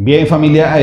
Bien, familia,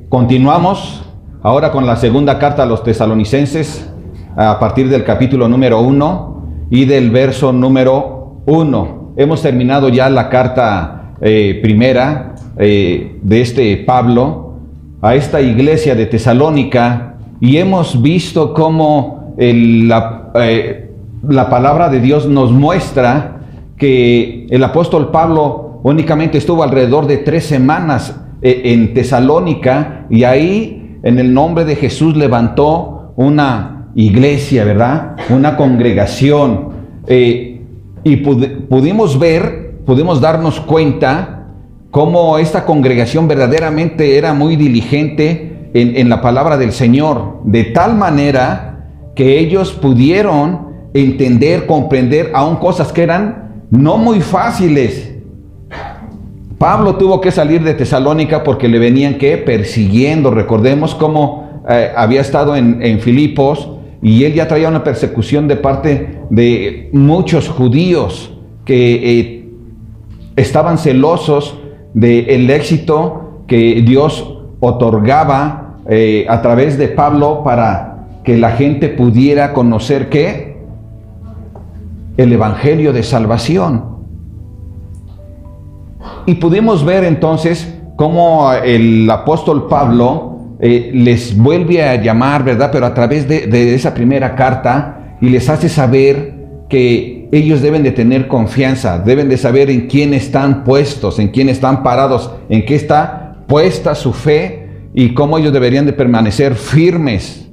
continuamos ahora con la segunda carta a los tesalonicenses a partir del capítulo número 1 y del verso número 1. Hemos terminado ya la carta primera de Pablo a esta iglesia de Tesalónica y hemos visto cómo la palabra de Dios nos muestra que el apóstol Pablo únicamente estuvo alrededor de 3 semanas en Tesalónica, y ahí en el nombre de Jesús levantó una iglesia, ¿verdad? Una congregación, y pudimos darnos cuenta cómo esta congregación verdaderamente era muy diligente en la palabra del Señor, de tal manera que ellos pudieron entender, comprender aún cosas que eran no muy fáciles. Pablo tuvo que salir de Tesalónica porque le venían persiguiendo. Recordemos cómo había estado en Filipos, y él ya traía una persecución de parte de muchos judíos que estaban celosos del éxito que Dios otorgaba a través de Pablo para que la gente pudiera conocer el evangelio de salvación. Y pudimos ver entonces cómo el apóstol Pablo les vuelve a llamar, ¿verdad? Pero a través de esa primera carta, y les hace saber que ellos deben de tener confianza, deben de saber en quién están puestos, en quién están parados, en qué está puesta su fe y cómo ellos deberían de permanecer firmes.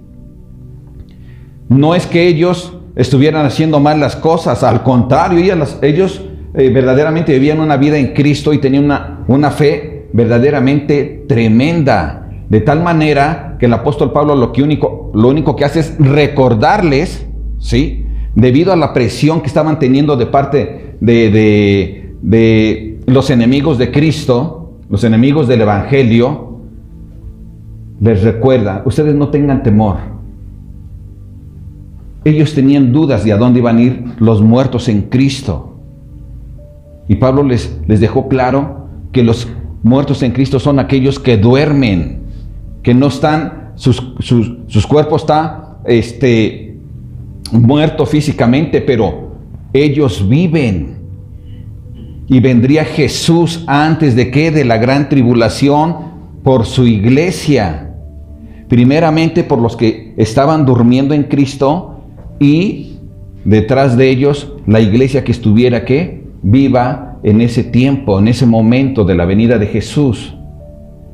No es que ellos estuvieran haciendo mal las cosas, al contrario, ellos verdaderamente vivían una vida en Cristo y tenían una fe verdaderamente tremenda, de tal manera que el apóstol Pablo lo único que hace es recordarles, ¿sí?, debido a la presión que estaban teniendo de parte de los enemigos de Cristo, los enemigos del evangelio, les recuerda: ustedes no tengan temor. Ellos tenían dudas de a dónde iban a ir los muertos en Cristo. Y Pablo les dejó claro que los muertos en Cristo son aquellos que duermen, que no están, sus cuerpos están muertos físicamente, pero ellos viven. Y vendría Jesús antes de la gran tribulación por su iglesia. Primeramente por los que estaban durmiendo en Cristo, y detrás de ellos la iglesia que estuviera viva en ese tiempo, en ese momento de la venida de Jesús.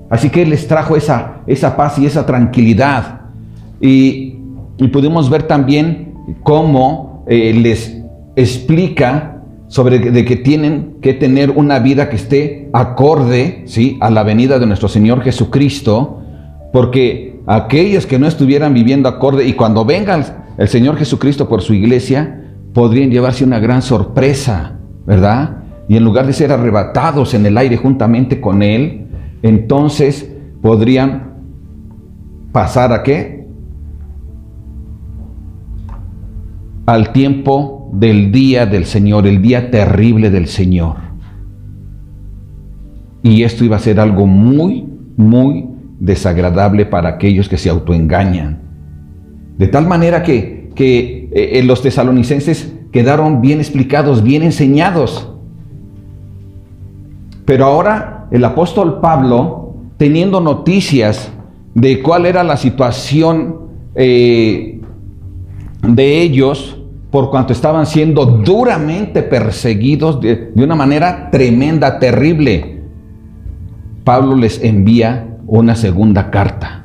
Así que Él les trajo esa paz y esa tranquilidad. Y pudimos ver también cómo les explica sobre de que tienen que tener una vida que esté acorde, ¿sí?, a la venida de nuestro Señor Jesucristo, porque aquellos que no estuvieran viviendo acorde, y cuando venga el Señor Jesucristo por su iglesia, podrían llevarse una gran sorpresa, ¿verdad? Y en lugar de ser arrebatados en el aire juntamente con Él, entonces podrían pasar al tiempo del día del Señor, el día terrible del Señor. Y esto iba a ser algo muy, muy desagradable para aquellos que se autoengañan. De tal manera que los tesalonicenses quedaron bien explicados, bien enseñados. Pero ahora el apóstol Pablo, teniendo noticias de cuál era la situación de ellos, por cuanto estaban siendo duramente perseguidos de una manera tremenda, terrible, Pablo les envía una segunda carta.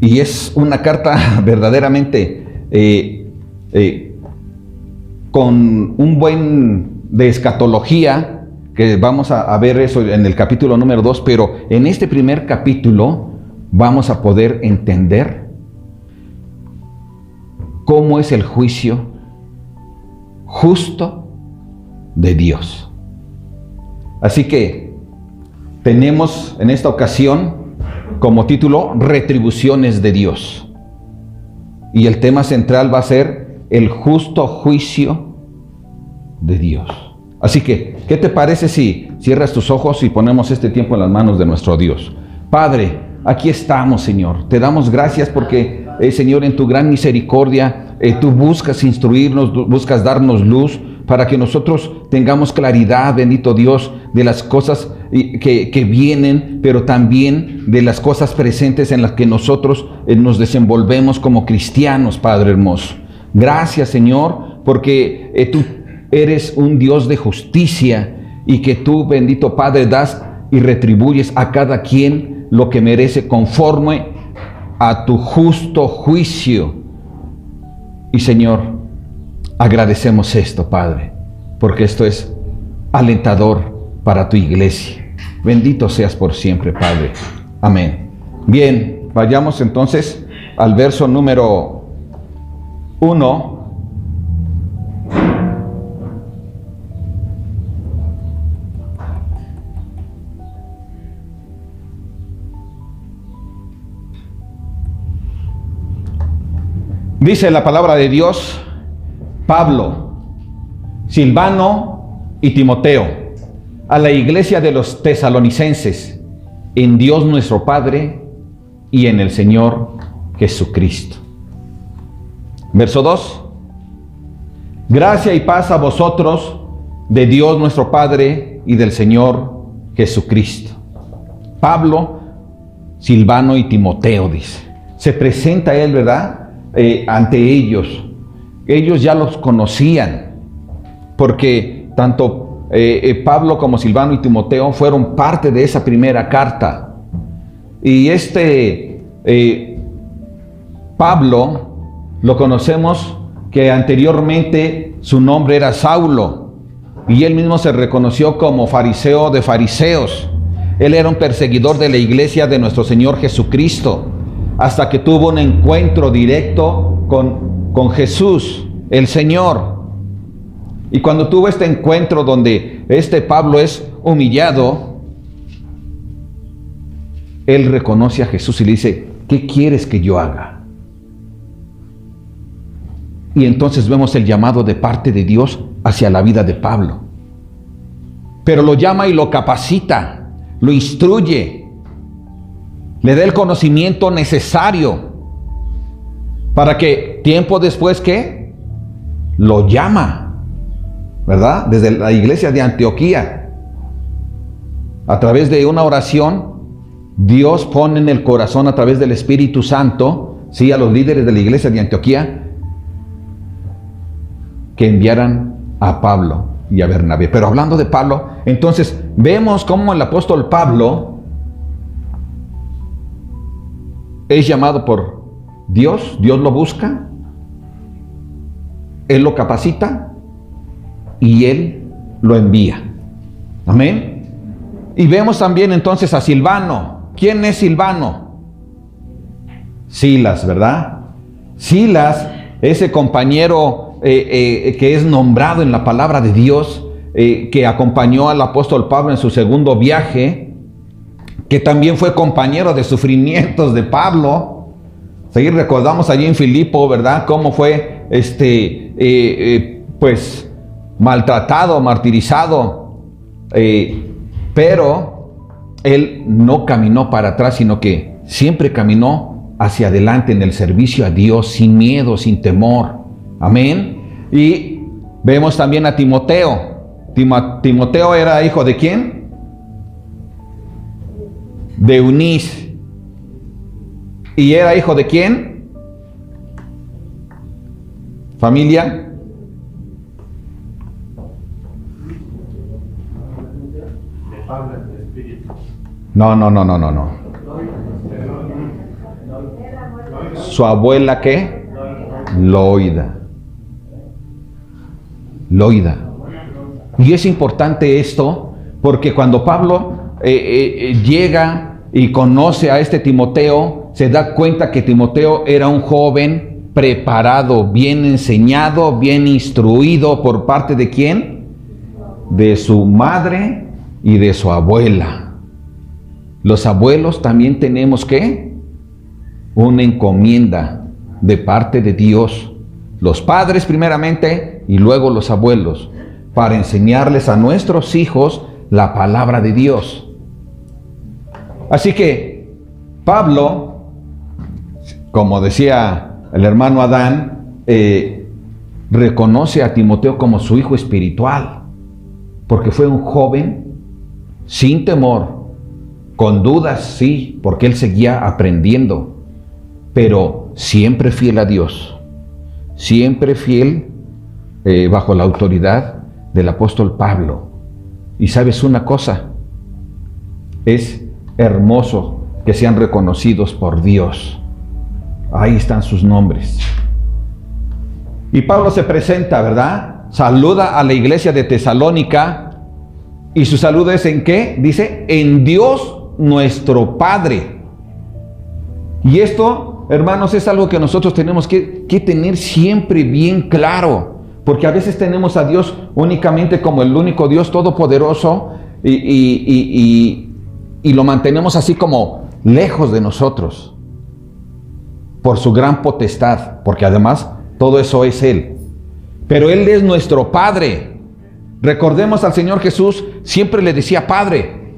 Y es una carta verdaderamente con un buen de escatología, que vamos a ver eso en el capítulo número 2, pero en este primer capítulo vamos a poder entender cómo es el juicio justo de Dios. Así que tenemos en esta ocasión como título Retribuciones de Dios, y el tema central va a ser el justo juicio de Dios. Así que, ¿qué te parece si cierras tus ojos y ponemos este tiempo en las manos de nuestro Dios. Padre, aquí estamos, Señor. Te damos gracias porque, Señor, en tu gran misericordia, tú buscas instruirnos, buscas darnos luz para que nosotros tengamos claridad, bendito Dios, de las cosas que vienen, pero también de las cosas presentes en las que nosotros nos desenvolvemos como cristianos, Padre hermoso. Gracias, Señor, porque tú eres un Dios de justicia y que tú, bendito Padre, das y retribuyes a cada quien lo que merece conforme a tu justo juicio. Y, Señor, agradecemos esto, Padre, porque esto es alentador para tu iglesia. Bendito seas por siempre, Padre. Amén. Bien, vayamos entonces al verso número 1. Dice la palabra de Dios: Pablo, Silvano y Timoteo, a la iglesia de los tesalonicenses, en Dios nuestro Padre y en el Señor Jesucristo. Verso 2. Gracia y paz a vosotros de Dios nuestro Padre y del Señor Jesucristo. Pablo, Silvano y Timoteo, dice. Se presenta él, ¿verdad? Ante ellos. Ellos ya los conocían, porque tanto Pablo como Silvano y Timoteo fueron parte de esa primera carta. Y Pablo lo conocemos que anteriormente su nombre era Saulo, y él mismo se reconoció como fariseo de fariseos. Él era un perseguidor de la iglesia de nuestro Señor Jesucristo, hasta que tuvo un encuentro directo con Jesús, el Señor. Y cuando tuvo este encuentro donde Pablo es humillado, él reconoce a Jesús y le dice: ¿qué quieres que yo haga? Y entonces vemos el llamado de parte de Dios hacia la vida de Pablo. Pero lo llama y lo capacita, lo instruye, le da el conocimiento necesario para que tiempo después, ¿qué? Lo llama, ¿verdad? Desde la iglesia de Antioquía, a través de una oración, Dios pone en el corazón a través del Espíritu Santo, sí, a los líderes de la iglesia de Antioquía, que enviaran a Pablo y a Bernabé. Pero hablando de Pablo, entonces vemos cómo el apóstol Pablo es llamado por Dios. Dios lo busca, Él lo capacita y Él lo envía. Amén. Y vemos también entonces a Silvano. ¿Quién es Silvano? Silas, ¿verdad? Silas, ese compañero que es nombrado en la palabra de Dios, que acompañó al apóstol Pablo en su segundo viaje, que también fue compañero de sufrimientos de Pablo. Sí, recordamos allí en Filipo, ¿verdad? Cómo fue pues maltratado, martirizado, pero él no caminó para atrás, sino que siempre caminó hacia adelante en el servicio a Dios, sin miedo, sin temor. Amén. Y vemos también a Timoteo. Timoteo era hijo ¿de quién? De Eunice. ¿Y era hijo de quién? ¿Familia? No. ¿Su abuela qué? Loida. Y es importante esto porque cuando Pablo llega y conoce a Timoteo, se da cuenta que Timoteo era un joven preparado, bien enseñado, bien instruido. ¿Por parte de quién? De su madre y de su abuela. Los abuelos también tenemos ¿qué? Una encomienda de parte de Dios. Los padres primeramente y luego los abuelos, para enseñarles a nuestros hijos la palabra de Dios. Así que Pablo, como decía el hermano Adán, reconoce a Timoteo como su hijo espiritual, porque fue un joven sin temor, con dudas, sí, porque él seguía aprendiendo, pero siempre fiel a Dios, siempre fiel bajo la autoridad del apóstol Pablo. Y sabes una cosa, es hermoso que sean reconocidos por Dios. Ahí están sus nombres. Y Pablo se presenta, ¿verdad? Saluda a la iglesia de Tesalónica. ¿Y su saludo es en qué? Dice, en Dios nuestro Padre. Y esto, hermanos, es algo que nosotros tenemos que tener siempre bien claro. Porque a veces tenemos a Dios únicamente como el único Dios todopoderoso y lo mantenemos así como lejos de nosotros. Por su gran potestad, porque además todo eso es Él. Pero Él es nuestro Padre. Recordemos al Señor Jesús, siempre le decía Padre.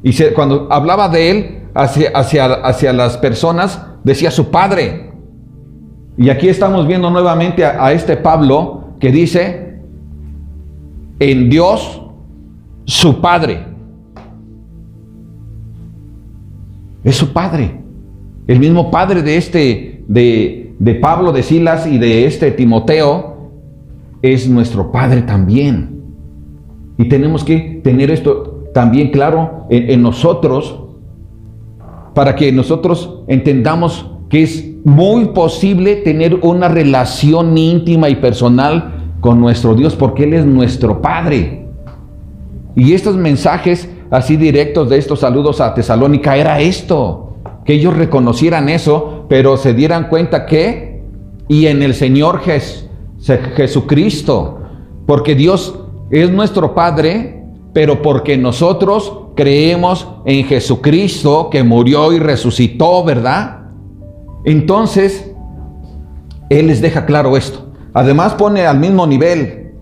Y cuando hablaba de Él hacia las personas, decía su Padre. Y aquí estamos viendo nuevamente a este Pablo que dice, en Dios su Padre. Es su Padre. El mismo Padre de Pablo, de Silas y de Timoteo, es nuestro Padre también. Y tenemos que tener esto también claro en nosotros, para que nosotros entendamos que es muy posible tener una relación íntima y personal con nuestro Dios, porque Él es nuestro Padre. Y estos mensajes así directos de estos saludos a Tesalónica era esto, que ellos reconocieran eso, pero se dieran cuenta que, y en el Señor Jesucristo, porque Dios es nuestro Padre, pero porque nosotros creemos en Jesucristo, que murió y resucitó, ¿verdad? Entonces, Él les deja claro esto. Además pone al mismo nivel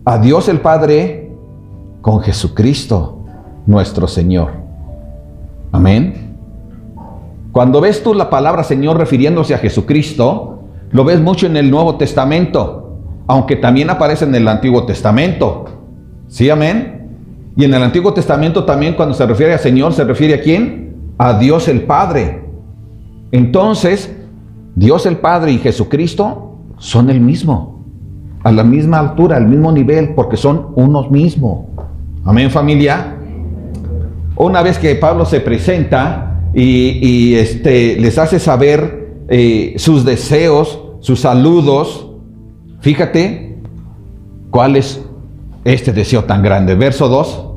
a Dios el Padre con Jesucristo, nuestro Señor. Amén. Cuando ves tú la palabra Señor refiriéndose a Jesucristo, lo ves mucho en el Nuevo Testamento, aunque también aparece en el Antiguo Testamento. ¿Sí, amén? Y en el Antiguo Testamento también, cuando se refiere a Señor, ¿se refiere a quién? A Dios el Padre. Entonces, Dios el Padre y Jesucristo son el mismo, a la misma altura, al mismo nivel, porque son unos mismos. Amén, familia. Una vez que Pablo se presenta y les hace saber sus deseos, sus saludos, fíjate cuál es este deseo tan grande. Verso 2.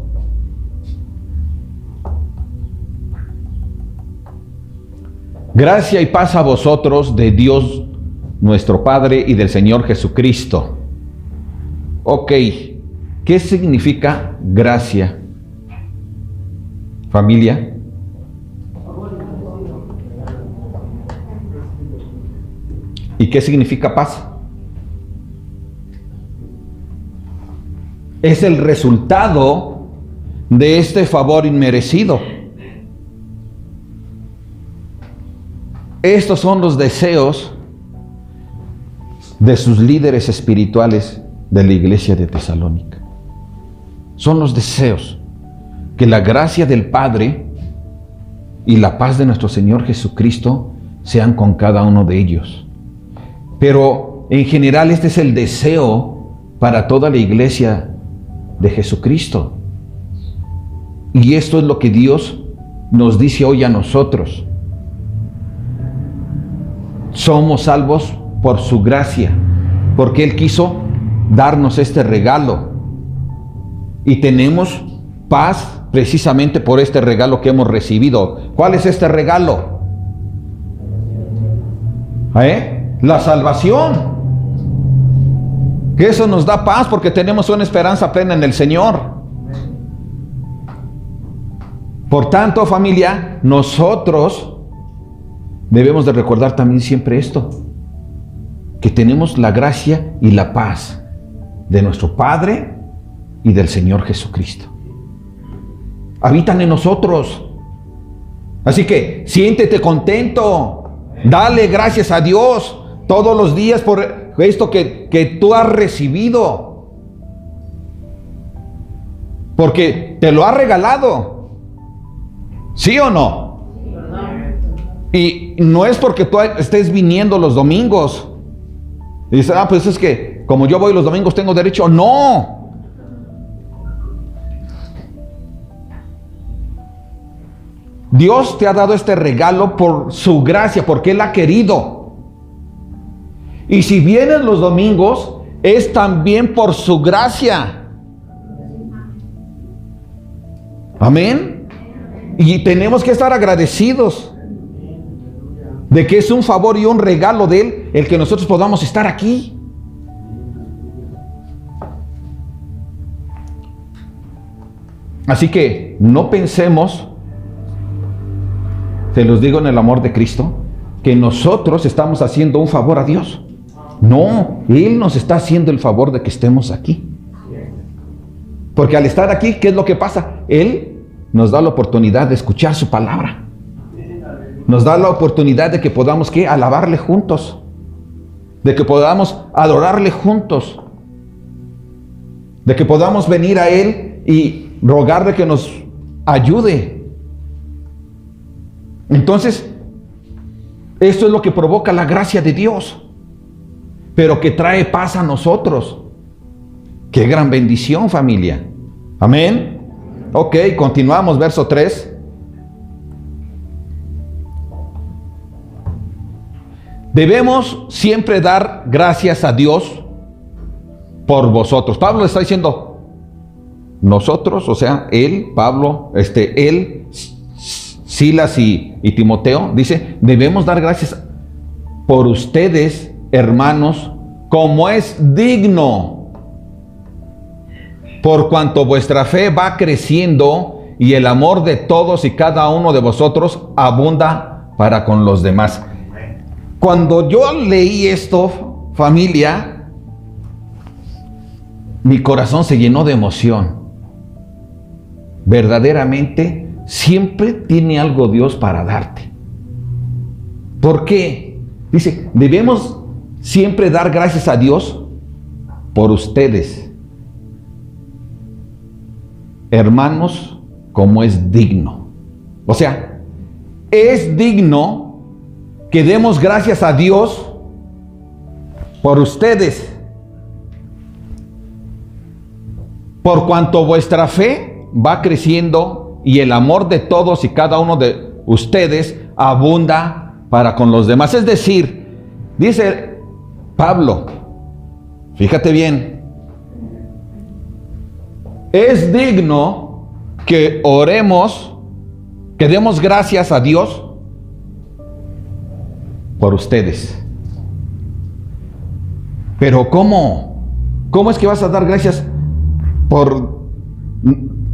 Gracia y paz a vosotros de Dios nuestro Padre y del Señor Jesucristo. Ok, ¿qué significa gracia, familia? ¿Y qué significa paz? Es el resultado de este favor inmerecido. Estos son los deseos de sus líderes espirituales de la iglesia de Tesalónica. Son los deseos que la gracia del Padre y la paz de nuestro Señor Jesucristo sean con cada uno de ellos. Pero en general este es el deseo para toda la iglesia de Jesucristo. Y esto es lo que Dios nos dice hoy a nosotros. Somos salvos por su gracia, porque Él quiso darnos este regalo. Y tenemos paz precisamente por este regalo que hemos recibido. ¿Cuál es este regalo? La salvación. Que eso nos da paz porque tenemos una esperanza plena en el Señor. Por tanto, familia, nosotros debemos de recordar también siempre esto, que tenemos la gracia y la paz de nuestro Padre y del Señor Jesucristo. habitan en nosotros. Así que siéntete contento, dale gracias a Dios todos los días por esto que tú has recibido, porque te lo ha regalado, ¿sí o no? Y no es porque tú estés viniendo los domingos y dices, pues es que como yo voy los domingos tengo derecho. No. Dios te ha dado este regalo por su gracia, porque Él ha querido. Y si vienes los domingos, es también por su gracia. Amén. Y tenemos que estar agradecidos de que es un favor y un regalo de Él el que nosotros podamos estar aquí. Así que no pensemos, se los digo en el amor de Cristo, que nosotros estamos haciendo un favor a Dios. No, Él nos está haciendo el favor de que estemos aquí. Porque al estar aquí, ¿qué es lo que pasa? Él nos da la oportunidad de escuchar su palabra. Nos da la oportunidad de que podamos, ¿qué? Alabarle juntos. De que podamos adorarle juntos. De que podamos venir a Él y rogarle que nos ayude. Entonces, esto es lo que provoca la gracia de Dios, pero que trae paz a nosotros. ¡Qué gran bendición, familia! Amén. Ok, continuamos, verso 3. Debemos siempre dar gracias a Dios por vosotros. Pablo está diciendo, nosotros, o sea, él, Pablo, él, Silas y Timoteo, dice, debemos dar gracias por ustedes, hermanos, como es digno, por cuanto vuestra fe va creciendo y el amor de todos y cada uno de vosotros abunda para con los demás. Cuando yo leí esto, familia, mi corazón se llenó de emoción. Verdaderamente, siempre tiene algo Dios para darte. ¿Por qué? Dice, debemos siempre dar gracias a Dios por ustedes, hermanos, como es digno. O sea, es digno que demos gracias a Dios por ustedes, por cuanto vuestra fe va creciendo y el amor de todos y cada uno de ustedes abunda para con los demás. Es decir, dice Pablo, fíjate bien, es digno que oremos, que demos gracias a Dios por ustedes. Pero ¿cómo? ¿Cómo es que vas a dar gracias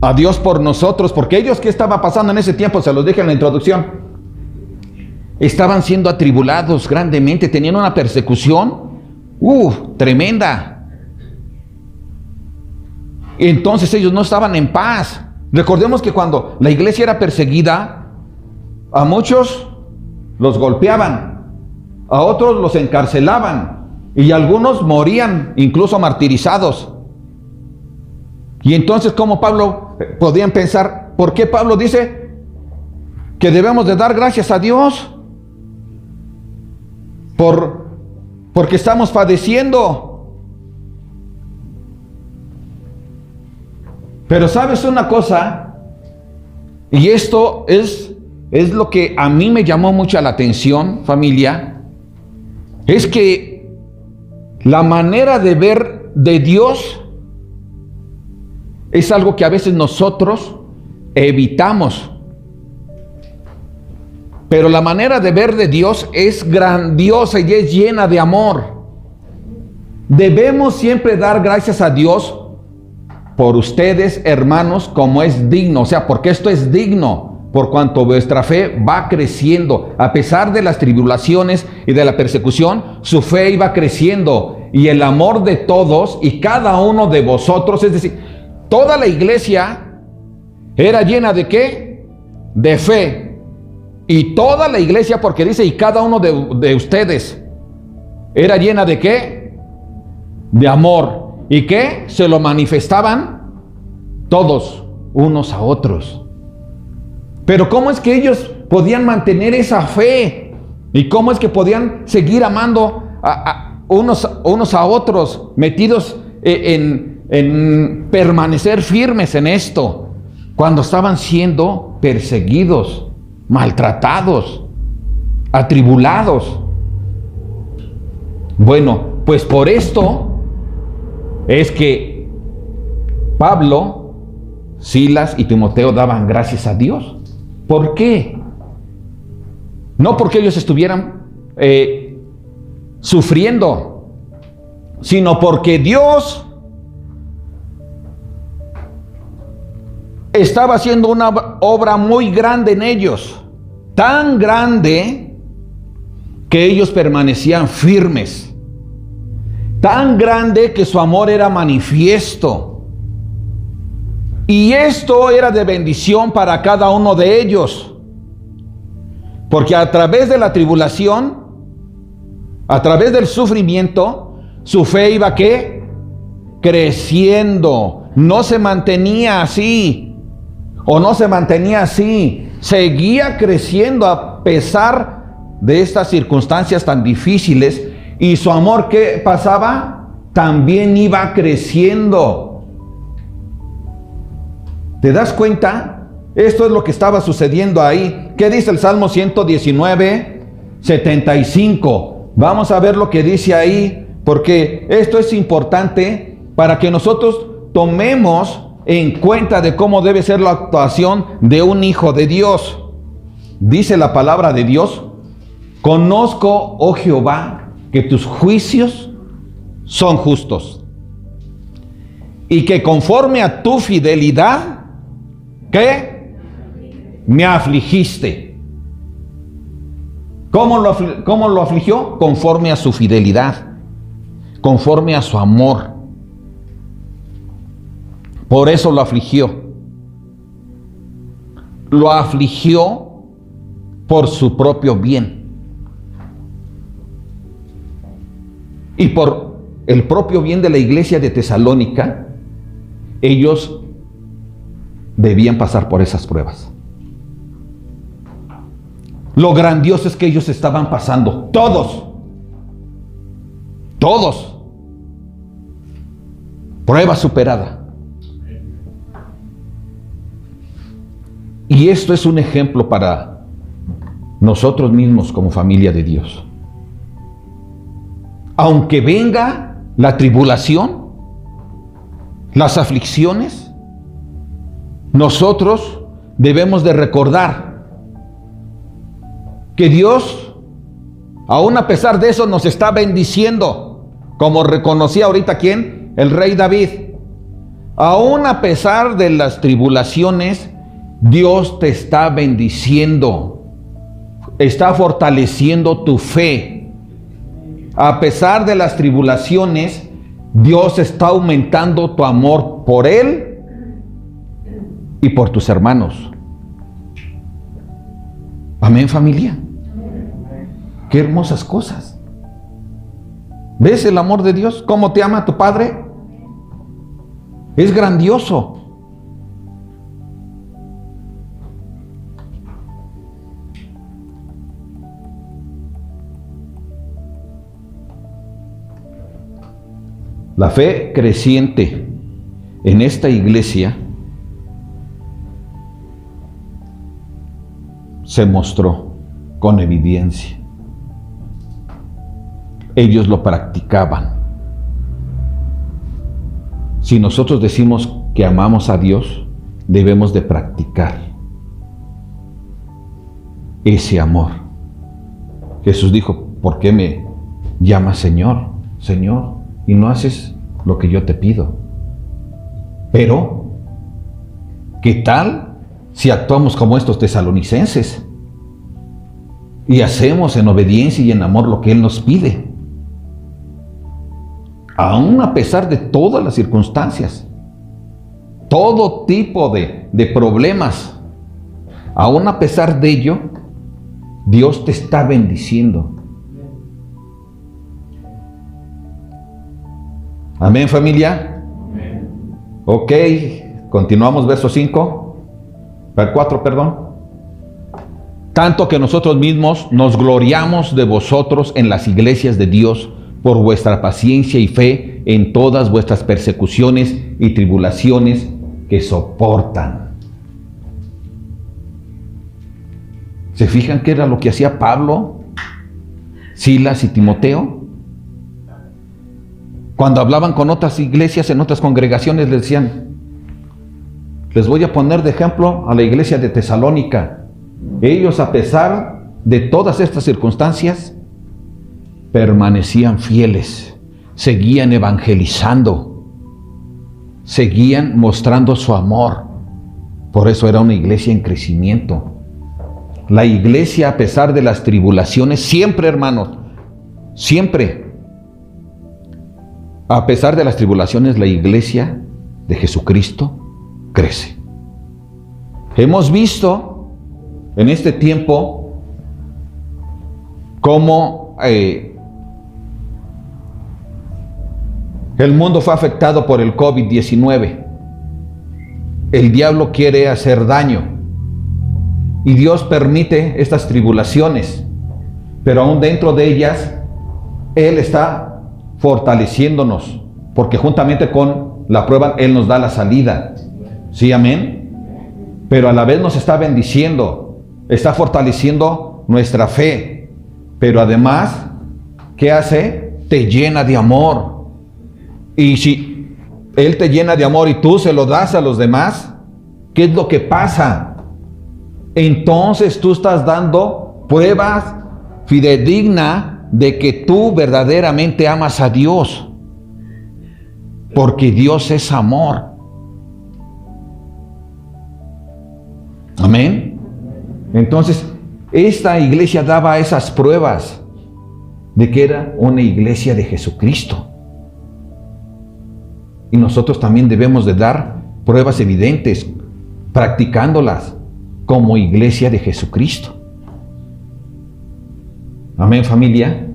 a Dios por nosotros? Porque ellos, ¿qué estaba pasando en ese tiempo? Se los dije en la introducción. Estaban siendo atribulados grandemente, tenían una persecución tremenda. Entonces ellos no estaban en paz. Recordemos que cuando la iglesia era perseguida, a muchos los golpeaban, a otros los encarcelaban y algunos morían incluso martirizados. Y entonces, ¿cómo Pablo podían pensar? ¿Por qué Pablo dice que debemos de dar gracias a Dios? Porque estamos padeciendo. Pero ¿sabes una cosa? Y esto es lo que a mí me llamó mucho la atención, familia. Es que la manera de ver de Dios es algo que a veces nosotros evitamos. Pero la manera de ver de Dios es grandiosa y es llena de amor. Debemos siempre dar gracias a Dios por ustedes, hermanos, como es digno. O sea, porque esto es digno, por cuanto vuestra fe va creciendo. A pesar de las tribulaciones y de la persecución, su fe iba creciendo. Y el amor de todos y cada uno de vosotros, es decir, toda la iglesia Era llena ¿de qué? De fe. Y toda la iglesia, porque dice, y cada uno de ustedes, era llena ¿de qué? De amor. ¿Y qué? Se lo manifestaban todos, unos a otros. Pero ¿cómo es que ellos podían mantener esa fe? ¿Y cómo es que podían seguir amando unos a otros, metidos en permanecer firmes en esto, cuando estaban siendo perseguidos, maltratados, atribulados? Bueno, pues por esto es que Pablo, Silas y Timoteo daban gracias a Dios. ¿Por qué? No porque ellos estuvieran sufriendo, sino porque Dios estaba haciendo una obra muy grande en ellos, tan grande que ellos permanecían firmes, tan grande que su amor era manifiesto. Y esto era de bendición para cada uno de ellos, porque a través de la tribulación, a través del sufrimiento, su fe iba ¿qué? Creciendo. No se mantenía así, o no se mantenía así, seguía creciendo a pesar de estas circunstancias tan difíciles. Y su amor, ¿qué pasaba? También iba creciendo. ¿Te das cuenta? Esto es lo que estaba sucediendo ahí. ¿Qué dice el Salmo 119, 75? Vamos a ver lo que dice ahí, porque esto es importante para que nosotros tomemos en cuenta de cómo debe ser la actuación de un hijo de Dios. Dice la palabra de Dios: conozco, oh Jehová, que tus juicios son justos, y que conforme a tu fidelidad, ¿qué? Me afligiste. ¿Cómo lo afligió? Conforme a su fidelidad, conforme a su amor. Por eso lo afligió. Lo afligió por su propio bien. Y por el propio bien de la iglesia de Tesalónica, ellos debían pasar por esas pruebas. Lo grandioso es que ellos estaban pasando, todos, prueba superada. Y esto es un ejemplo para nosotros mismos como familia de Dios. Aunque venga la tribulación, las aflicciones, nosotros debemos de recordar que Dios, aún a pesar de eso, nos está bendiciendo, como reconocía ahorita ¿quién? El rey David. Aún a pesar de las tribulaciones, Dios te está bendiciendo, está fortaleciendo tu fe. A pesar de las tribulaciones, Dios está aumentando tu amor por Él y por tus hermanos. Amén, familia. Qué hermosas cosas. ¿Ves el amor de Dios? ¿Cómo te ama tu Padre? Es grandioso. La fe creciente en esta iglesia se mostró con evidencia. Ellos lo practicaban. Si nosotros decimos que amamos a Dios, debemos de practicar ese amor. Jesús dijo: ¿por qué me llamas Señor, Señor, y no haces lo que yo te pido? Pero, ¿qué tal si actuamos como estos tesalonicenses y hacemos en obediencia y en amor lo que Él nos pide? Aún a pesar de todas las circunstancias. todo tipo de problemas. Aún a pesar de ello, Dios te está bendiciendo. Amén, familia. Ok, continuamos, verso 4, perdón. Tanto que nosotros mismos nos gloriamos de vosotros en las iglesias de Dios por vuestra paciencia y fe en todas vuestras persecuciones y tribulaciones que soportan. ¿Se fijan qué era lo que hacía Pablo, Silas y Timoteo? Cuando hablaban con otras iglesias, en otras congregaciones, les decían, les voy a poner de ejemplo a la iglesia de Tesalónica. Ellos, a pesar de todas estas circunstancias, permanecían fieles, seguían evangelizando, seguían mostrando su amor. Por eso era una iglesia en crecimiento. La iglesia, a pesar de las tribulaciones, siempre, hermanos, siempre, a pesar de las tribulaciones, la iglesia de Jesucristo crece. Hemos visto en este tiempo cómo el mundo fue afectado por el COVID-19. El diablo quiere hacer daño y Dios permite estas tribulaciones, pero aún dentro de ellas Él está fortaleciéndonos, porque juntamente con la prueba Él nos da la salida. ¿Sí, amén? Pero a la vez nos está bendiciendo, está fortaleciendo nuestra fe, pero además, ¿qué hace? Te llena de amor. Y si Él te llena de amor y tú se lo das a los demás, ¿qué es lo que pasa? Entonces tú estás dando pruebas fidedignas de que tú verdaderamente amas a Dios, porque Dios es amor. Amén. Entonces, esta iglesia daba esas pruebas de que era una iglesia de Jesucristo. Y nosotros también debemos de dar pruebas evidentes, practicándolas como iglesia de Jesucristo. Amén, familia.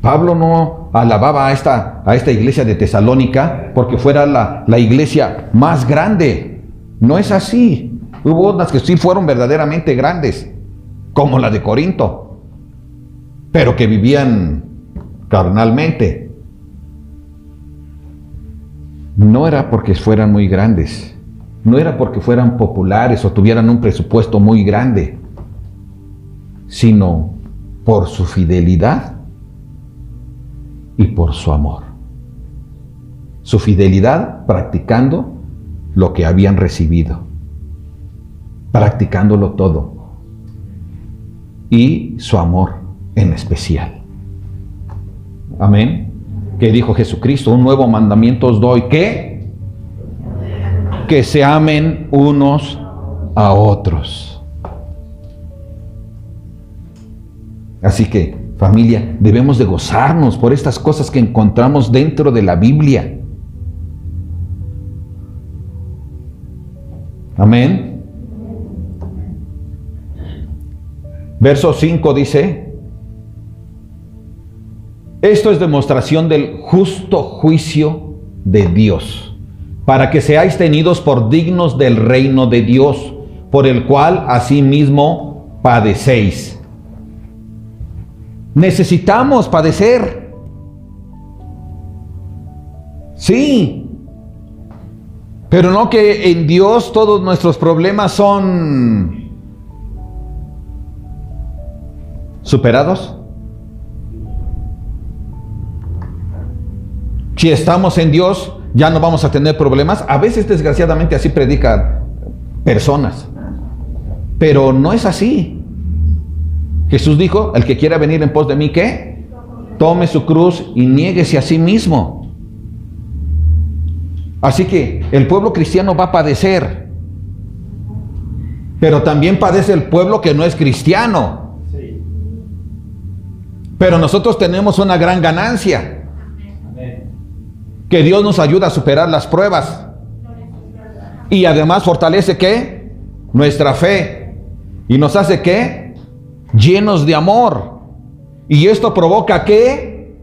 Pablo no alababa a esta iglesia de Tesalónica porque fuera la iglesia más grande. No es así. Hubo otras que sí fueron verdaderamente grandes, como la de Corinto, pero que vivían carnalmente. No era porque fueran muy grandes, no era porque fueran populares o tuvieran un presupuesto muy grande, sino por su fidelidad y por su amor. Su fidelidad practicando lo que habían recibido, practicándolo todo, y su amor en especial. Amén. Que dijo Jesucristo: un nuevo mandamiento os doy, ¿qué? Que se amen unos a otros. Así que, familia, debemos de gozarnos por estas cosas que encontramos dentro de la Biblia. Amén. Verso 5 dice: esto es demostración del justo juicio de Dios, para que seáis tenidos por dignos del reino de Dios, por el cual asimismo padecéis. Necesitamos padecer. Sí, pero no que en Dios todos nuestros problemas son superados. Si estamos en Dios, ya no vamos a tener problemas. A veces, desgraciadamente, así predican personas. Pero no es así. Jesús dijo: el que quiera venir en pos de mí, ¿qué? Tome su cruz y niéguese a sí mismo. Así que el pueblo cristiano va a padecer. Pero también padece el pueblo que no es cristiano. Pero nosotros tenemos una gran ganancia. Que Dios nos ayuda a superar las pruebas. Y además fortalece ¿qué? Nuestra fe. Y nos hace ¿qué? Llenos de amor. Y esto provoca ¿qué?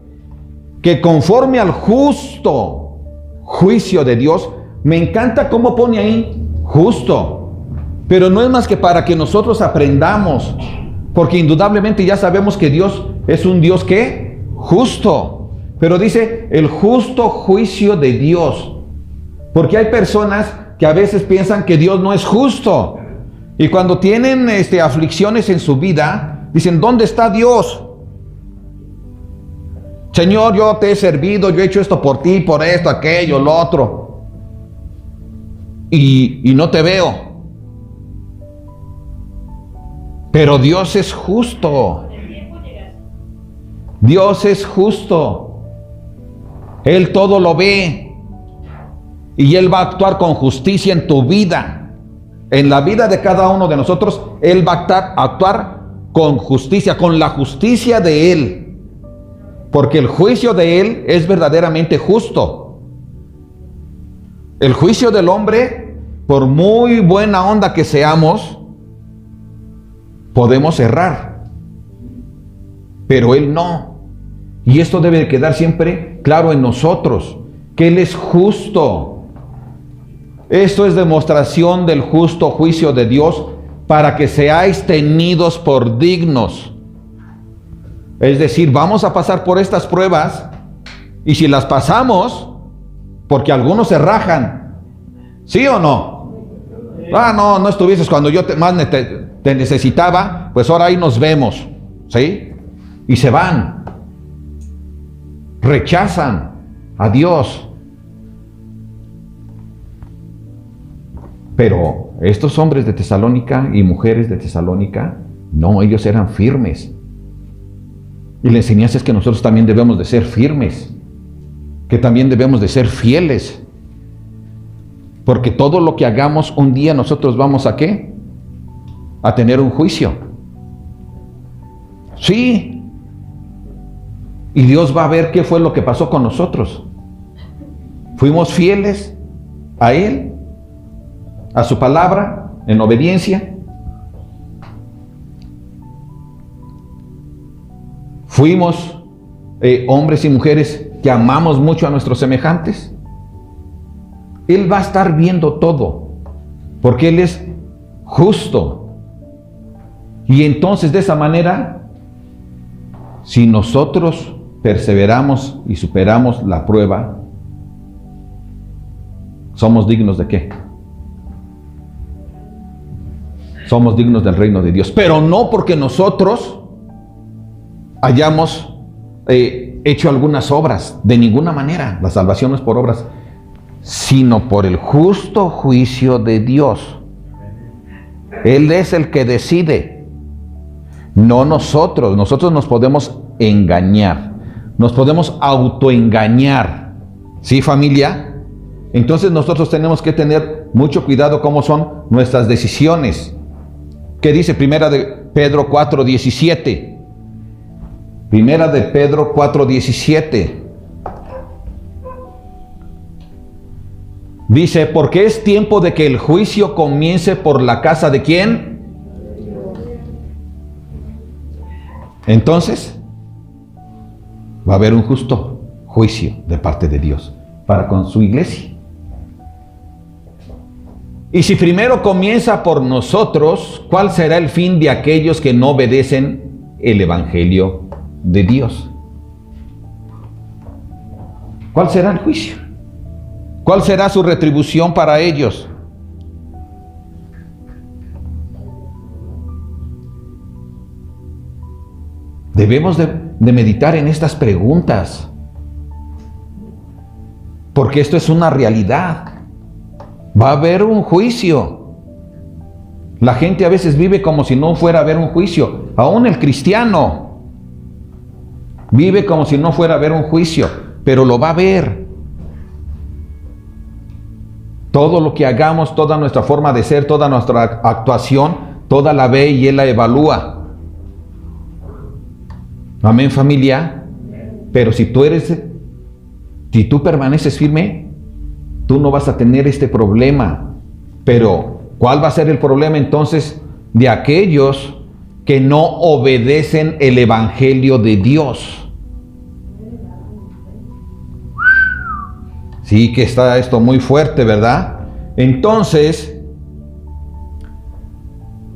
Que conforme al justo juicio de Dios, me encanta cómo pone ahí justo. Pero no es más que para que nosotros aprendamos. Porque indudablemente ya sabemos que Dios es un Dios ¿qué? Justo. Pero dice el justo juicio de Dios. Porque hay personas que a veces piensan que Dios no es justo. Y cuando tienen aflicciones en su vida, dicen, ¿dónde está Dios? Señor, yo te he servido, yo he hecho esto por ti, por esto, aquello, lo otro. Y no te veo. Pero Dios es justo. Dios es justo. Él todo lo ve. Y Él va a actuar con justicia en tu vida. En la vida de cada uno de nosotros, Él va a actuar con justicia, con la justicia de Él. Porque el juicio de Él es verdaderamente justo. El juicio del hombre, por muy buena onda que seamos, podemos errar. Pero Él no. Y esto debe quedar siempre claro en nosotros, que Él es justo. Esto es demostración del justo juicio de Dios para que seáis tenidos por dignos. Es decir, vamos a pasar por estas pruebas y si las pasamos, porque algunos se rajan, ¿sí o no? No estuvieses cuando yo más te necesitaba, pues ahora ahí nos vemos, ¿sí? Y se van, rechazan a Dios. Pero estos hombres de Tesalónica y mujeres de Tesalónica, no, ellos eran firmes. Y la enseñanza es que nosotros también debemos de ser firmes, que también debemos de ser fieles. Porque todo lo que hagamos un día nosotros vamos a ¿qué? A tener un juicio. Sí. Y Dios va a ver qué fue lo que pasó con nosotros. ¿Fuimos fieles a Él? ¿A su palabra? ¿En obediencia? ¿Fuimos hombres y mujeres que amamos mucho a nuestros semejantes? Él va a estar viendo todo, porque Él es justo. Y entonces de esa manera, si nosotros perseveramos y superamos la prueba, ¿somos dignos de qué? Somos dignos del reino de Dios, pero no porque nosotros hayamos hecho algunas obras, de ninguna manera. La salvación no es por obras, sino por el justo juicio de Dios. Él es el que decide, no nosotros. Nosotros nos podemos engañar, nos podemos autoengañar, ¿sí, familia? Entonces nosotros tenemos que tener mucho cuidado cómo son nuestras decisiones. ¿Qué dice Primera de Pedro 4:17? Primera de Pedro 4:17. Dice, porque es tiempo de que el juicio comience por la casa de ¿quién? Entonces, va a haber un justo juicio de parte de Dios para con su iglesia. Y si primero comienza por nosotros, ¿cuál será el fin de aquellos que no obedecen el Evangelio de Dios? ¿Cuál será el juicio? ¿Cuál será su retribución para ellos? Debemos de meditar en estas preguntas, porque esto es una realidad. Va a haber un juicio. La gente a veces vive como si no fuera a haber un juicio. Aún el cristiano vive como si no fuera a haber un juicio, pero lo va a haber. Todo lo que hagamos, toda nuestra forma de ser, toda nuestra actuación, toda la ve y Él la evalúa. Amén, familia. Pero si tú permaneces firme, tú no vas a tener este problema. Pero, ¿cuál va a ser el problema entonces de aquellos que no obedecen el Evangelio de Dios? Sí que está esto muy fuerte, ¿verdad? Entonces,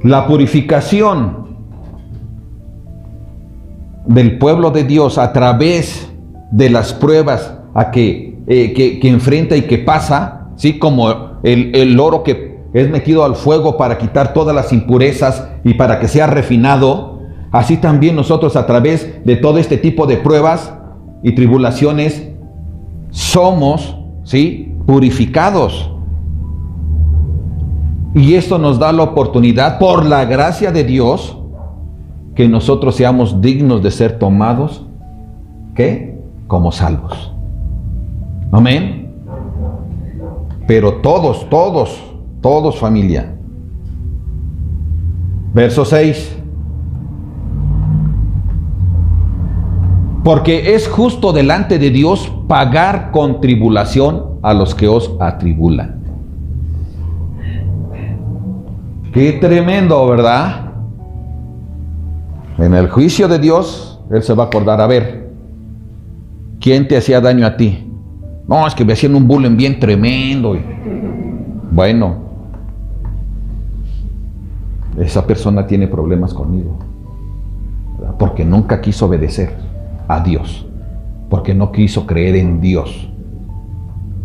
la purificación del pueblo de Dios a través de las pruebas que enfrenta y que pasa, ¿sí? Como el oro que es metido al fuego para quitar todas las impurezas y para que sea refinado, así también nosotros a través de todo este tipo de pruebas y tribulaciones somos, ¿sí?, purificados. Y esto nos da la oportunidad, por la gracia de Dios, que nosotros seamos dignos de ser tomados, ¿qué? Como salvos. Amén. Pero todos familia. Verso 6. Porque es justo delante de Dios pagar con tribulación a los que os atribulan. Qué tremendo, ¿verdad? En el juicio de Dios, Él se va a acordar, a ver, ¿quién te hacía daño a ti? No, es que me hacían un bullying bien tremendo. Bueno, esa persona tiene problemas conmigo, ¿verdad? Porque nunca quiso obedecer a Dios, porque no quiso creer en Dios.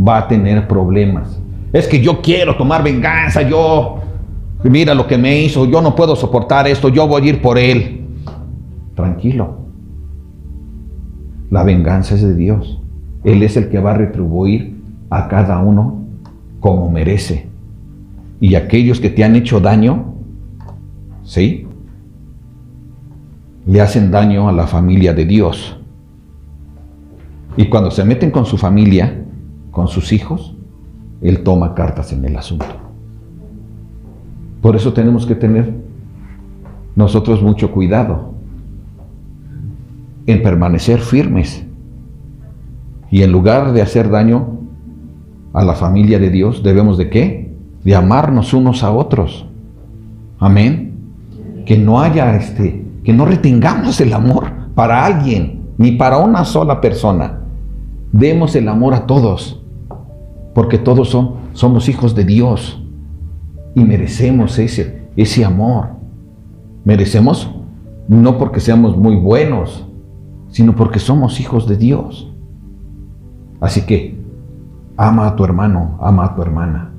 Va a tener problemas. Es que yo quiero tomar venganza, mira lo que me hizo, yo no puedo soportar esto, yo voy a ir por él. Tranquilo. La venganza es de Dios. Él es el que va a retribuir a cada uno como merece. Y aquellos que te han hecho daño, ¿sí?, le hacen daño a la familia de Dios. Y cuando se meten con su familia, con sus hijos, Él toma cartas en el asunto. Por eso tenemos que tener nosotros mucho cuidado en permanecer firmes. Y en lugar de hacer daño a la familia de Dios, debemos de ¿qué? De amarnos unos a otros. Amén. Que no haya que no retengamos el amor para alguien, ni para una sola persona. Demos el amor a todos, porque todos somos hijos de Dios y merecemos ese amor. Merecemos no porque seamos muy buenos, sino porque somos hijos de Dios. Así que ama a tu hermano, ama a tu hermana.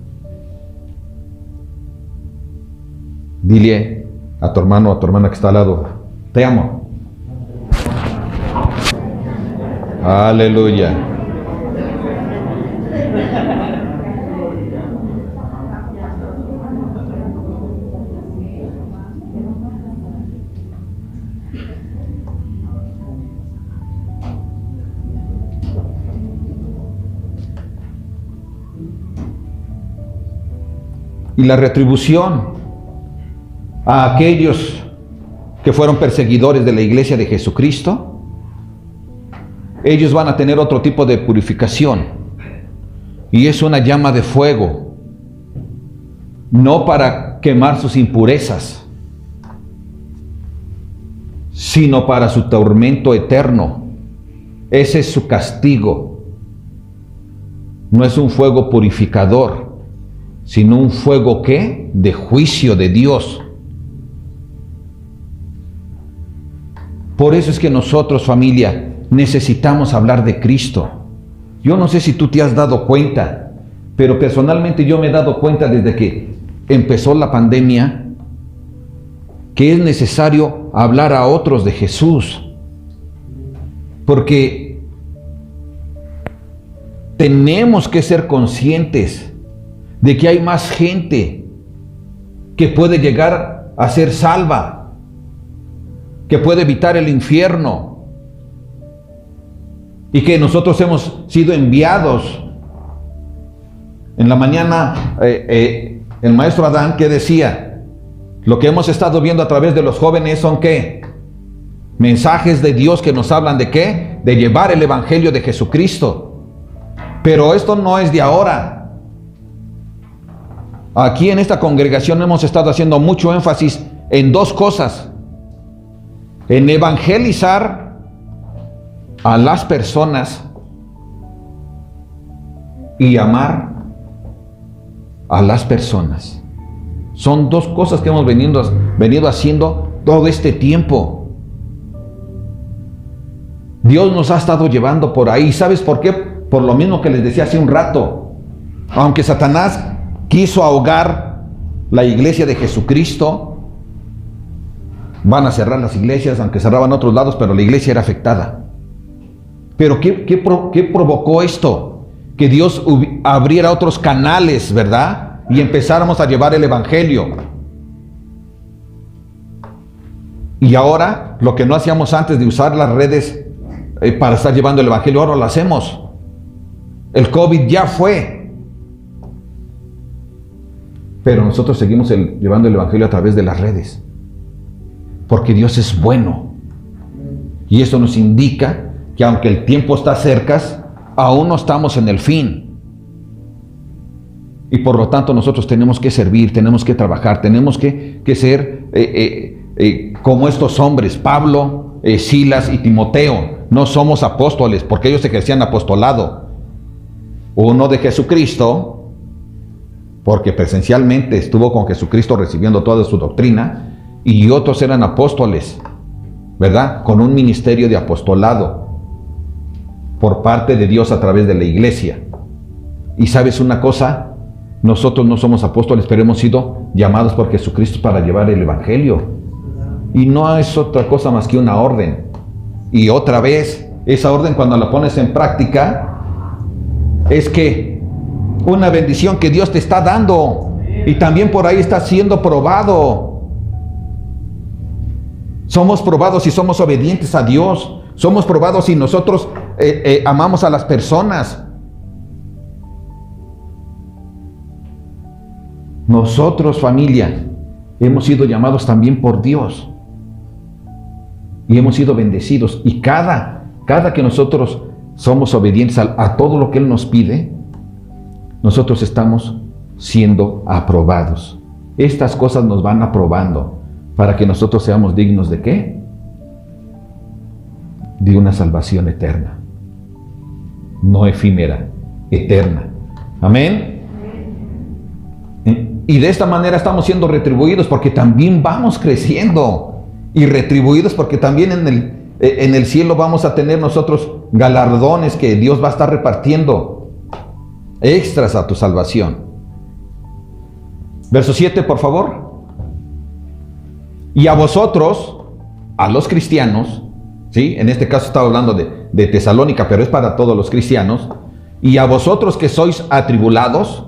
Dile a tu hermano, a tu hermana que está al lado, te amo. Aleluya. Y la retribución a aquellos que fueron perseguidores de la iglesia de Jesucristo, ellos van a tener otro tipo de purificación, y es una llama de fuego, no para quemar sus impurezas, sino para su tormento eterno. Ese es su castigo. No es un fuego purificador, sino un fuego ¿qué? De juicio de Dios. Por eso es que nosotros, familia, necesitamos hablar de Cristo. Yo no sé si tú te has dado cuenta, pero personalmente yo me he dado cuenta desde que empezó la pandemia que es necesario hablar a otros de Jesús, porque tenemos que ser conscientes de que hay más gente que puede llegar a ser salva, que puede evitar el infierno, y que nosotros hemos sido enviados. En la mañana el maestro Adán, ¿qué decía? Lo que hemos estado viendo a través de los jóvenes son ¿qué? Mensajes de Dios que nos hablan de ¿qué? De llevar el evangelio de Jesucristo. Pero esto no es de ahora. Aquí en esta congregación hemos estado haciendo mucho énfasis en dos cosas: en evangelizar a las personas y amar a las personas. Son dos cosas que hemos venido haciendo todo este tiempo. Dios nos ha estado llevando por ahí. ¿Sabes por qué? Por lo mismo que les decía hace un rato. Aunque Satanás quiso ahogar la iglesia de Jesucristo, van a cerrar las iglesias, aunque cerraban otros lados, pero la iglesia era afectada. Pero ¿qué provocó esto? Que Dios abriera otros canales, ¿verdad? Y empezáramos a llevar el evangelio. Y ahora, lo que no hacíamos antes de usar las redes para estar llevando el evangelio, ahora lo hacemos. El COVID ya fue, pero nosotros seguimos llevando el evangelio a través de las redes, porque Dios es bueno. Y eso nos indica que aunque el tiempo está cerca, aún no estamos en el fin. Y por lo tanto nosotros tenemos que servir, tenemos que trabajar, tenemos que ser como estos hombres, Pablo, Silas y Timoteo. No somos apóstoles porque ellos ejercían apostolado. Uno de Jesucristo, porque presencialmente estuvo con Jesucristo recibiendo toda su doctrina, y otros eran apóstoles, ¿verdad? Con un ministerio de apostolado por parte de Dios a través de la iglesia. Y sabes una cosa, nosotros no somos apóstoles, pero hemos sido llamados por Jesucristo para llevar el evangelio. Y no es otra cosa más que una orden. Y otra vez, esa orden, cuando la pones en práctica, es que una bendición que Dios te está dando, y también por ahí está siendo probado. Somos probados si somos obedientes a Dios. Somos probados si nosotros amamos a las personas. Nosotros, familia, hemos sido llamados también por Dios y hemos sido bendecidos. Y cada que nosotros somos obedientes a todo lo que Él nos pide, nosotros estamos siendo aprobados. Estas cosas nos van aprobando para que nosotros seamos dignos ¿de qué? De una salvación eterna, no efímera, eterna. Amén. Y de esta manera estamos siendo retribuidos porque también vamos creciendo, y retribuidos porque también en el cielo vamos a tener nosotros galardones que Dios va a estar repartiendo, extras a tu salvación. Verso 7, por favor. Y a vosotros, a los cristianos, ¿sí? En este caso estaba hablando de Tesalónica, pero es para todos los cristianos. Y a vosotros que sois atribulados,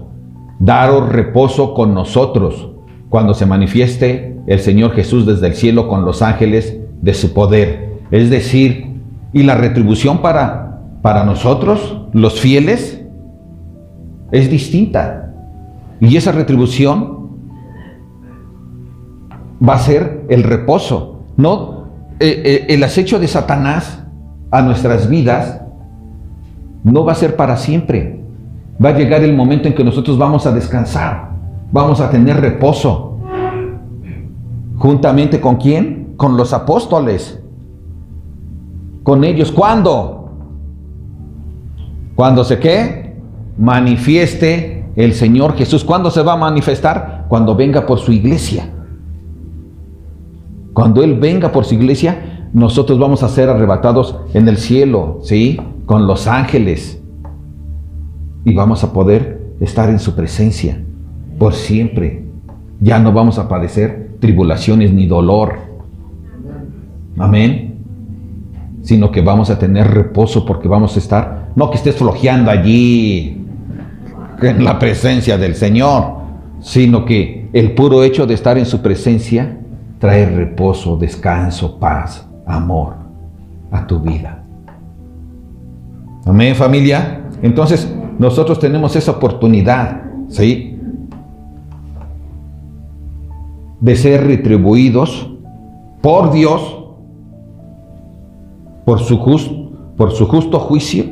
daros reposo con nosotros cuando se manifieste el Señor Jesús desde el cielo con los ángeles de su poder. Es decir, y la retribución para nosotros, los fieles, es distinta. Y esa retribución va a ser el reposo, no el acecho de Satanás a nuestras vidas. No va a ser para siempre. Va a llegar el momento en que nosotros vamos a descansar, vamos a tener reposo. ¿Juntamente con quién? Con los apóstoles. Con ellos. ¿Cuándo? Cuando se ¿qué? Manifieste el Señor Jesús. ¿Cuándo se va a manifestar? Cuando venga por su iglesia. Cuando Él venga por su iglesia, nosotros vamos a ser arrebatados en el cielo, ¿sí? Con los ángeles. Y vamos a poder estar en su presencia por siempre. Ya no vamos a padecer tribulaciones ni dolor. Amén. Sino que vamos a tener reposo porque vamos a estar, no que estés flojeando allí en la presencia del Señor, sino que el puro hecho de estar en su presencia trae reposo, descanso, paz, amor a tu vida. Amén, familia. Entonces, nosotros tenemos esa oportunidad, ¿sí?, de ser retribuidos por Dios, por su justo juicio,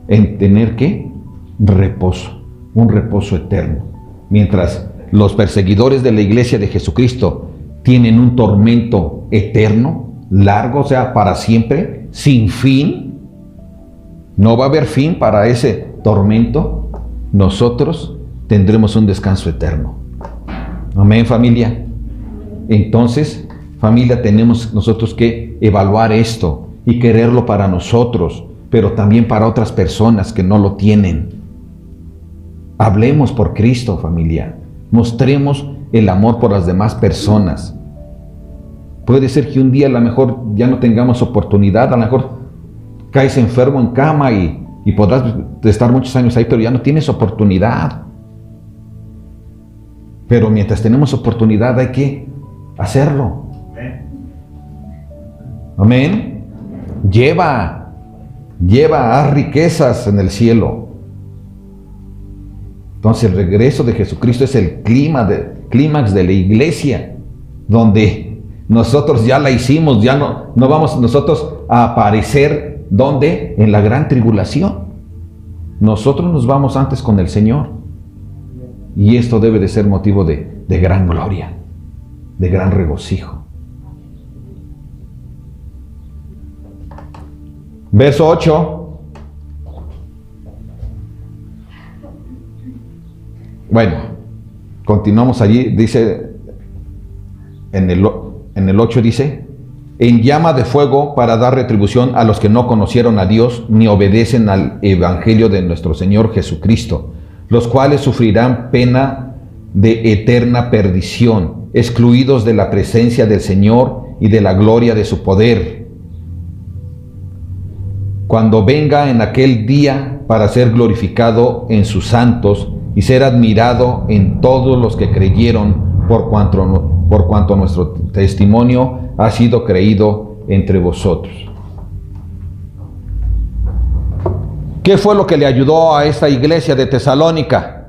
en tener ¿qué? Reposo, un reposo eterno. mientras los perseguidores de la iglesia de Jesucristo tienen un tormento eterno, largo, o sea, para siempre, sin fin. No va a haber fin para ese tormento. Nosotros tendremos un descanso eterno. Amén, familia. Entonces, familia, tenemos nosotros que evaluar esto y quererlo para nosotros, pero también para otras personas que no lo tienen. Hablemos por Cristo, familia. Mostremos el amor por las demás personas. Puede ser que un día a lo mejor ya no tengamos oportunidad, a lo mejor caes enfermo en cama y podrás estar muchos años ahí, pero ya no tienes oportunidad. Pero mientras tenemos oportunidad hay que hacerlo. Amén. Lleva a riquezas en el cielo. Entonces el regreso de Jesucristo es el clímax de la iglesia, donde nosotros ya la hicimos, ya no vamos nosotros a aparecer, ¿dónde? En la gran tribulación. Nosotros nos vamos antes con el Señor. Y esto debe de ser motivo de gran gloria, de gran regocijo. Verso 8. Bueno, continuamos allí, dice, en el 8 dice, en llama de fuego para dar retribución a los que no conocieron a Dios ni obedecen al evangelio de nuestro Señor Jesucristo, los cuales sufrirán pena de eterna perdición, excluidos de la presencia del Señor y de la gloria de su poder, cuando venga en aquel día para ser glorificado en sus santos y ser admirado en todos los que creyeron, por cuanto nuestro testimonio ha sido creído entre vosotros. ¿Qué fue lo que le ayudó a esta iglesia de Tesalónica?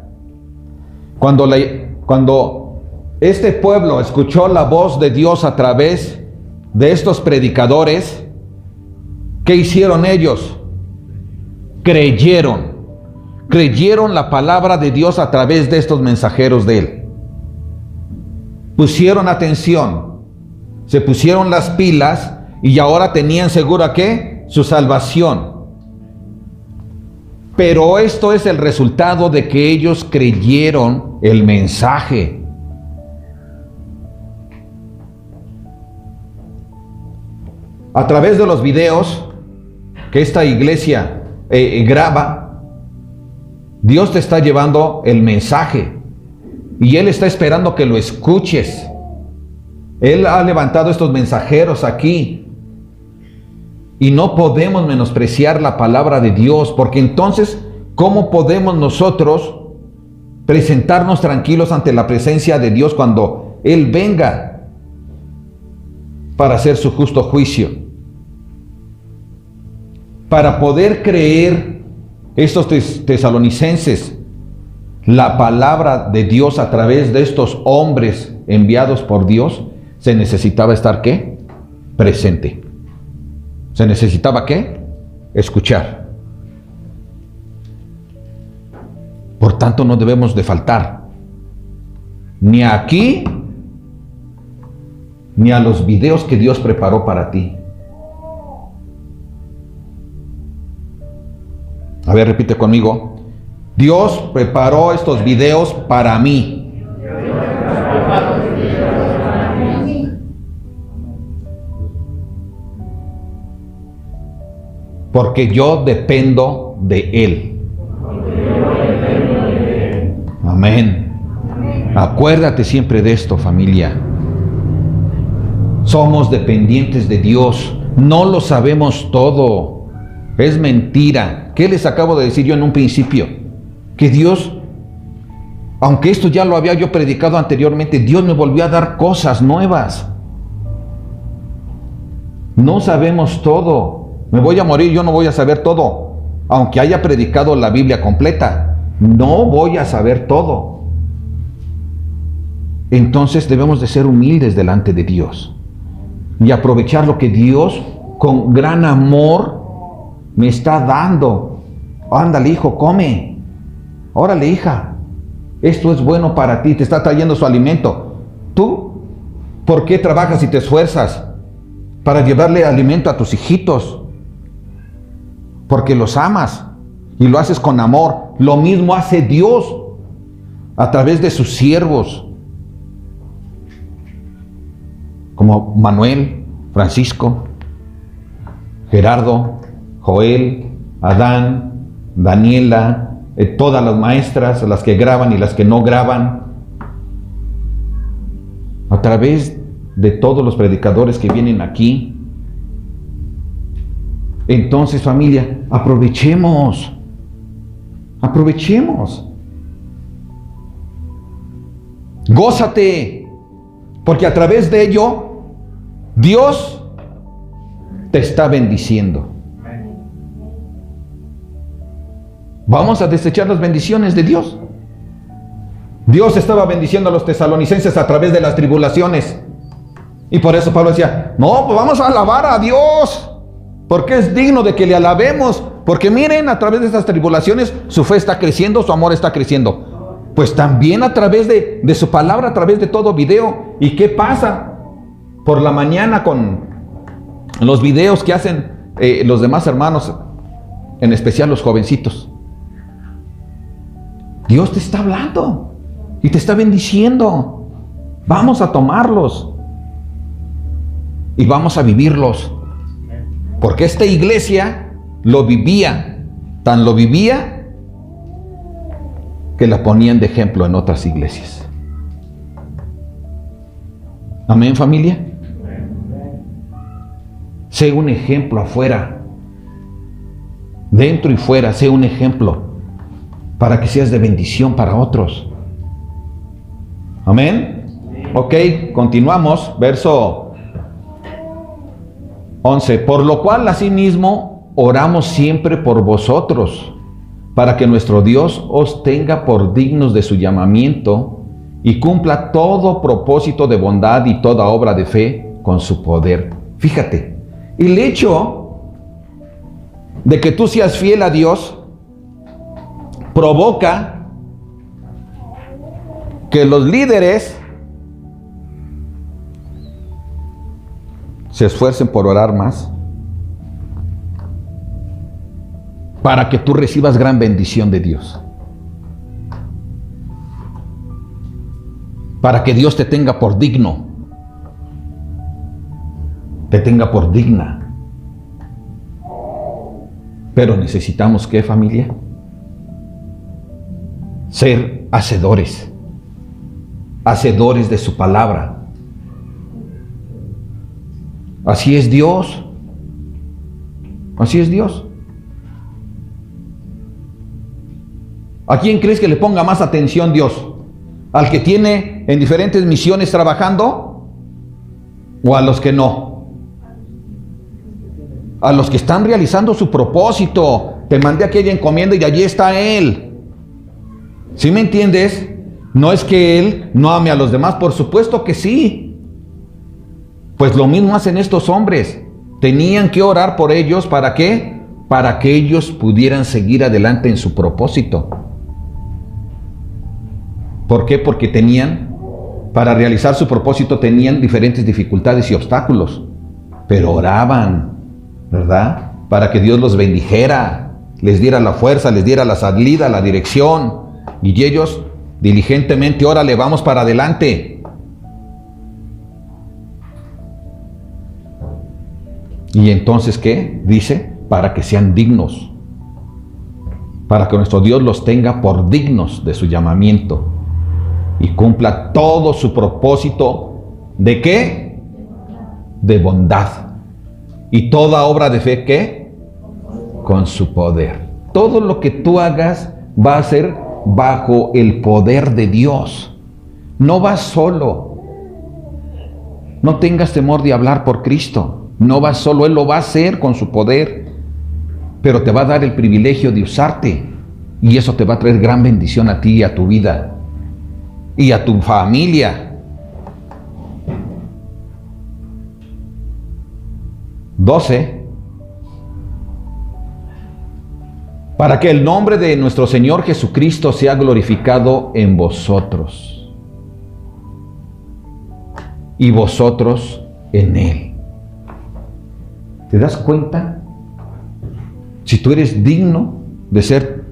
Cuando este pueblo escuchó la voz de Dios a través de estos predicadores, ¿qué hicieron ellos? Creyeron la palabra de Dios a través de estos mensajeros de Él. Pusieron atención, se pusieron las pilas y ahora tenían segura ¿qué? Su salvación. Pero esto es el resultado de que ellos creyeron el mensaje. A través de los videos que esta iglesia graba, Dios te está llevando el mensaje y Él está esperando que lo escuches. Él ha levantado estos mensajeros aquí y no podemos menospreciar la palabra de Dios, porque entonces, ¿cómo podemos nosotros presentarnos tranquilos ante la presencia de Dios cuando Él venga para hacer su justo juicio? Para poder creer estos tesalonicenses la palabra de Dios a través de estos hombres enviados por Dios, se necesitaba estar ¿qué? Presente. Se necesitaba ¿qué? Escuchar. Por tanto, no debemos de faltar ni aquí ni a los videos que Dios preparó para ti. A ver, repite conmigo. Dios preparó estos videos para mí. Porque yo dependo de Él. Amén. Acuérdate siempre de esto, familia. Somos dependientes de Dios. No lo sabemos todo. Es mentira. ¿Qué les acabo de decir yo en un principio? Que Dios, aunque esto ya lo había yo predicado anteriormente, Dios me volvió a dar cosas nuevas. No sabemos todo. Me voy a morir, yo no voy a saber todo. Aunque haya predicado la Biblia completa, no voy a saber todo. Entonces debemos de ser humildes delante de Dios y aprovechar lo que Dios con gran amor me está dando. Ándale, hijo, come. Órale, hija. Esto es bueno para ti, te está trayendo su alimento. ¿Tú por qué trabajas y te esfuerzas para llevarle alimento a tus hijitos? Porque los amas y lo haces con amor. Lo mismo hace Dios a través de sus siervos, como Manuel, Francisco, Gerardo, Joel, Adán, Daniela, todas las maestras, las que graban y las que no graban, a través de todos los predicadores que vienen aquí. Entonces, familia, aprovechemos. Gózate, porque a través de ello Dios te está bendiciendo. Vamos a desechar las bendiciones de Dios. Dios estaba bendiciendo a los tesalonicenses a través de las tribulaciones. Y por eso Pablo decía, no, pues vamos a alabar a Dios, porque es digno de que le alabemos. Porque miren, a través de estas tribulaciones su fe está creciendo, su amor está creciendo. Pues también a través de su palabra, a través de todo video. ¿Y qué pasa? Por la mañana con los videos que hacen los demás hermanos, en especial los jovencitos. Dios te está hablando y te está bendiciendo. Vamos a tomarlos y vamos a vivirlos. Porque esta iglesia lo vivía, tan lo vivía que la ponían de ejemplo en otras iglesias. Amén, familia. Sé un ejemplo afuera, dentro y fuera, sé un ejemplo para que seas de bendición para otros. Amén. Ok, continuamos, verso 11. Por lo cual asimismo oramos siempre por vosotros, para que nuestro Dios os tenga por dignos de su llamamiento y cumpla todo propósito de bondad y toda obra de fe con su poder. Fíjate, el hecho de que tú seas fiel a Dios provoca que los líderes se esfuercen por orar más, para que tú recibas gran bendición de Dios, para que Dios te tenga por digno, te tenga por digna. Pero necesitamos, ¿qué, familia? Ser hacedores de su palabra. Así es Dios. Así es Dios. ¿A quién crees que le ponga más atención Dios? ¿Al que tiene en diferentes misiones trabajando? ¿O a los que no? A los que están realizando su propósito. Te mandé aquella encomienda y allí está Él. ¿Sí me entiendes? No es que Él no ame a los demás, por supuesto que sí. Pues lo mismo hacen estos hombres. Tenían que orar por ellos, ¿para qué? Para que ellos pudieran seguir adelante en su propósito. ¿Por qué? Porque para realizar su propósito tenían diferentes dificultades y obstáculos. Pero oraban, ¿verdad? Para que Dios los bendijera, les diera la fuerza, les diera la salida, la dirección. Y ellos diligentemente, órale, vamos para adelante. Y entonces, ¿qué? Dice, para que sean dignos. Para que nuestro Dios los tenga por dignos de su llamamiento. Y cumpla todo su propósito. ¿De qué? De bondad. Y toda obra de fe, ¿qué? Con su poder. Todo lo que tú hagas va a ser bajo el poder de Dios. No vas solo. No tengas temor de hablar por Cristo. No vas solo, Él lo va a hacer con su poder. Pero te va a dar el privilegio de usarte. Y eso te va a traer gran bendición a ti y a tu vida. Y a tu familia. 12. para que el nombre de nuestro Señor Jesucristo sea glorificado en vosotros y vosotros en Él. ¿Te das cuenta? Si tú eres digno de ser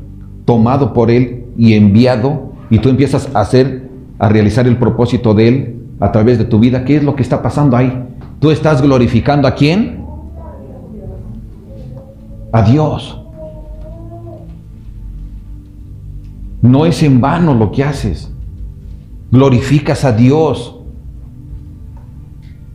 tomado por Él y enviado, y tú empiezas a realizar el propósito de Él a través de tu vida, ¿qué es lo que está pasando ahí? ¿Tú estás glorificando a quién? A Dios. No es en vano lo que haces. Glorificas a Dios.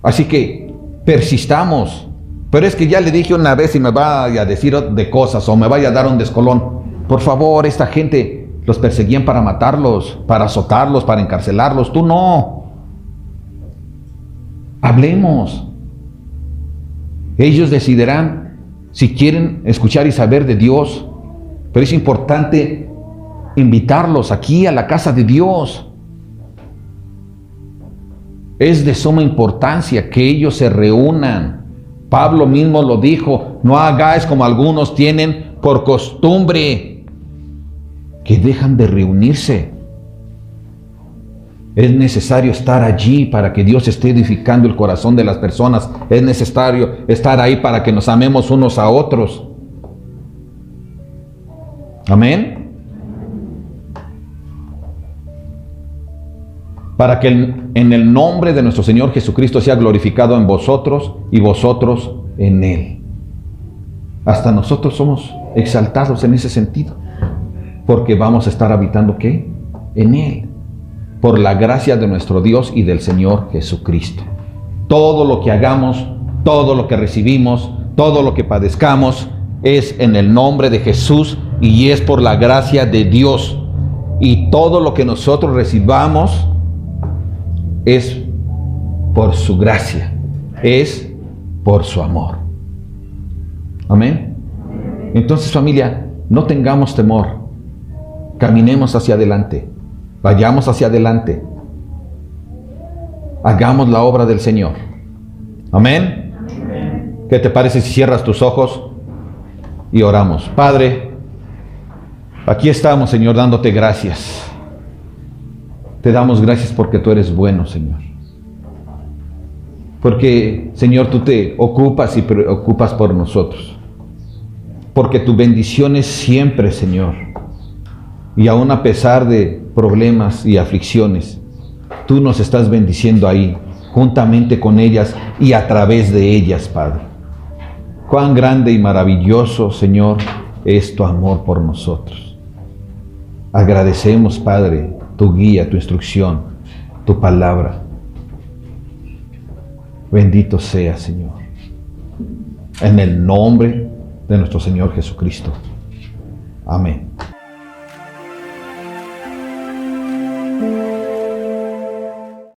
Así que persistamos. Pero es que ya le dije una vez y me vaya a decir de cosas o me vaya a dar un descolón. Por favor, esta gente los perseguían para matarlos, para azotarlos, para encarcelarlos. Tú no. Hablemos. Ellos decidirán si quieren escuchar y saber de Dios. Pero es importante invitarlos aquí a la casa de Dios. Es de suma importancia que ellos se reúnan. Pablo mismo lo dijo: no hagáis como algunos tienen por costumbre, que dejan de reunirse. Es necesario estar allí para que Dios esté edificando el corazón de las personas. Es necesario estar ahí para que nos amemos unos a otros. Amén. Para que en el nombre de nuestro Señor Jesucristo sea glorificado en vosotros y vosotros en Él. Hasta nosotros somos exaltados en ese sentido, porque vamos a estar habitando ¿qué? En Él, por la gracia de nuestro Dios y del Señor Jesucristo. Todo lo que hagamos, todo lo que recibimos, todo lo que padezcamos, es en el nombre de Jesús y es por la gracia de Dios. Y todo lo que nosotros recibamos es por su gracia, es por su amor. Amén. Entonces, familia, no tengamos temor. Caminemos hacia adelante. Vayamos hacia adelante. Hagamos la obra del Señor. Amén. ¿Qué te parece si cierras tus ojos y oramos? Padre, aquí estamos, Señor, dándote gracias. Te damos gracias porque tú eres bueno, Señor. Porque, Señor, tú te ocupas y preocupas por nosotros. Porque tu bendición es siempre, Señor. Y aún a pesar de problemas y aflicciones, tú nos estás bendiciendo ahí, juntamente con ellas y a través de ellas, Padre. Cuán grande y maravilloso, Señor, es tu amor por nosotros. Agradecemos, Padre, tu guía, tu instrucción, tu palabra. Bendito sea, Señor. En el nombre de nuestro Señor Jesucristo. Amén.